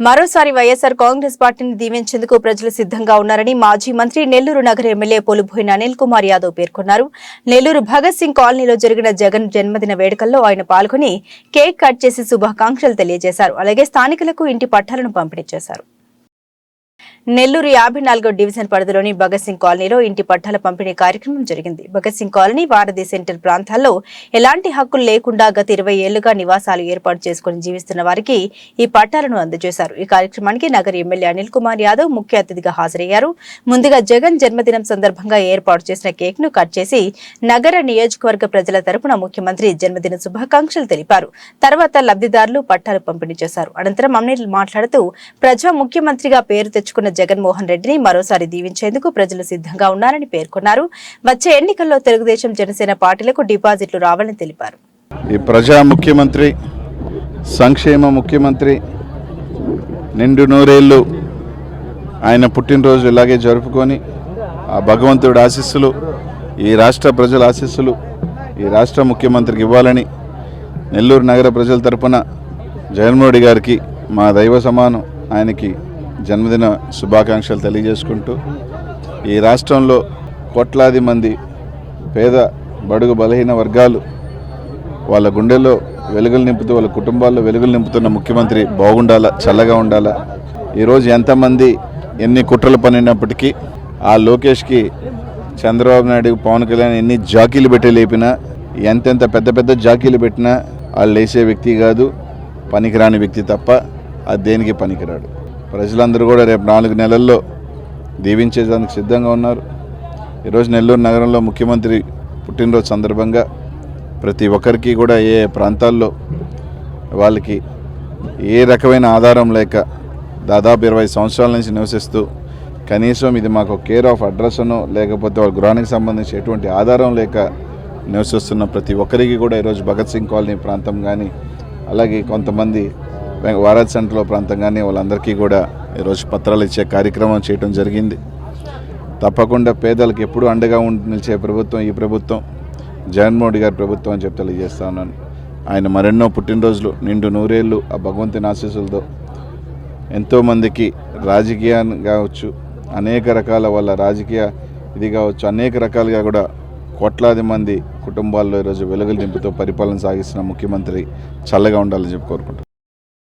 మరోసారి వైఎస్ఆర్ కాంగ్రెస్ పార్టీని దీవించేందుకు ప్రజలు సిద్ధంగా ఉన్నారని మాజీ మంత్రి నెల్లూరు నగర ఎమ్మెల్యే పోలుబోయిన అనిల్ కుమార్ యాదవ్ పేర్కొన్నారు. నెల్లూరు భగత్ సింగ్ కాలనీలో జరిగిన జగన్ జన్మదిన వేడుకల్లో ఆయన పాల్గొని కేక్ కట్ చేసి శుభాకాంక్షలు తెలియజేశారు. అలాగే స్థానికులకు ఇంటి పట్టాలను పంపిణీ చేశారు. నెల్లూరు 54వ డివిజన్ పరిధిలోని భగత్ సింగ్ కాలనీలో ఇంటి పట్టాల పంపిణీ కార్యక్రమం జరిగింది. భగత్ సింగ్ కాలనీ, వారధి సెంటర్ ప్రాంతాల్లో ఎలాంటి హక్కులు లేకుండా గత 20 ఏళ్లుగా నివాసాలు ఏర్పాటు చేసుకుని జీవిస్తున్న వారికి ఈ పట్టాలను అందజేశారు. ఈ కార్యక్రమానికి నగర ఎమ్మెల్యే అనిల్ కుమార్ యాదవ్ ముఖ్య అతిథిగా హాజరయ్యారు. ముందుగా జగన్ జన్మదినం సందర్భంగా ఏర్పాటు చేసిన కేక్ ను కట్ చేసి నగర నియోజకవర్గ ప్రజల తరపున ముఖ్యమంత్రి జన్మదిన శుభాకాంక్షలు తెలిపారు. తర్వాత లబ్ధిదారులు పట్టాలు పంపిణీ చేశారు. అనంతరం అనిల్ మాట్లాడుతూ ప్రజా ముఖ్యమంత్రిగా పేరు తెచ్చుకున్న జగన్మోహన్ రెడ్డిని మరోసారి దీవించేందుకు ప్రజలు సిద్ధంగా ఉన్నారని పేర్కొన్నారు. వచ్చే ఎన్నికల్లో తెలుగుదేశం, జనసేన పార్టీలకు డిపాజిట్లు రావాలని తెలిపారు. ఈ ప్రజా ముఖ్యమంత్రి, సంక్షేమ ముఖ్యమంత్రి నిండు నూరేళ్లు ఆయన పుట్టినరోజు ఇలాగే జరుపుకొని ఆ భగవంతుడి ఆశీస్సులు, ఈ రాష్ట్ర ప్రజల ఆశీస్సులు ఈ రాష్ట్ర ముఖ్యమంత్రికి ఇవ్వాలని నెల్లూరు నగర ప్రజల తరపున జగన్మోహన్ రెడ్డి గారికి మా దైవ సమానం ఆయనకి జన్మదిన శుభాకాంక్షలు తెలియజేసుకుంటూ, ఈ రాష్ట్రంలో కోట్లాది మంది పేద బడుగు బలహీన వర్గాలు వాళ్ళ గుండెల్లో వెలుగులు నింపుతూ, వాళ్ళ కుటుంబాల్లో వెలుగులు నింపుతున్న ముఖ్యమంత్రి బాగుండాలా, చల్లగా ఉండాలా. ఈరోజు ఎంతమంది ఎన్ని కుట్రలు పనినప్పటికీ ఆ లోకేష్కి, చంద్రబాబు నాయుడు, పవన్ కళ్యాణ్ ఎన్ని జాకీలు పెట్టి లేపినా, ఎంతెంత పెద్ద పెద్ద జాకీలు పెట్టినా వాళ్ళు వేసే వ్యక్తి కాదు, పనికిరాని వ్యక్తి తప్ప అది దేనికి పనికిరాడు. ప్రజలందరూ కూడా రేపు 4 నెలల్లో దీవించేదానికి సిద్ధంగా ఉన్నారు. ఈరోజు నెల్లూరు నగరంలో ముఖ్యమంత్రి పుట్టినరోజు సందర్భంగా ప్రతి ఒక్కరికి కూడా ఏ ప్రాంతాల్లో వాళ్ళకి ఏ రకమైన ఆధారం లేక దాదాపు 20 సంవత్సరాల నుంచి నివసిస్తూ కనీసం ఇది మాకు కేర్ ఆఫ్ అడ్రస్ను లేకపోతే వాళ్ళ గృహానికి సంబంధించి ఎటువంటి ఆధారం లేక నివసిస్తున్న ప్రతి ఒక్కరికి కూడా ఈరోజు భగత్ సింగ్ కాలనీ ప్రాంతం కానీ, అలాగే కొంతమంది వారధి సెంటర్లో ప్రాంతం కానీ వాళ్ళందరికీ కూడా ఈరోజు పత్రాలు ఇచ్చే కార్యక్రమం చేయడం జరిగింది. తప్పకుండా పేదలకు ఎప్పుడూ అండగా నిలిచే ప్రభుత్వం ఈ ప్రభుత్వం, జగన్మోహన్ రెడ్డి గారి ప్రభుత్వం అని చెప్పి తెలియజేస్తా ఉన్నాను. ఆయన మరెన్నో పుట్టినరోజులు నిండు నూరేళ్ళు ఆ భగవంతుని ఆశీస్సులతో ఎంతోమందికి రాజకీయాన్ని కావచ్చు, అనేక రకాల వాళ్ళ రాజకీయ ఇది కావచ్చు, అనేక రకాలుగా కూడా కోట్లాది మంది కుటుంబాల్లో ఈరోజు వెలుగులు నింపుతూ పరిపాలన సాగిస్తున్న ముఖ్యమంత్రి చల్లగా ఉండాలని చెప్పి కోరుకుంటున్నాను.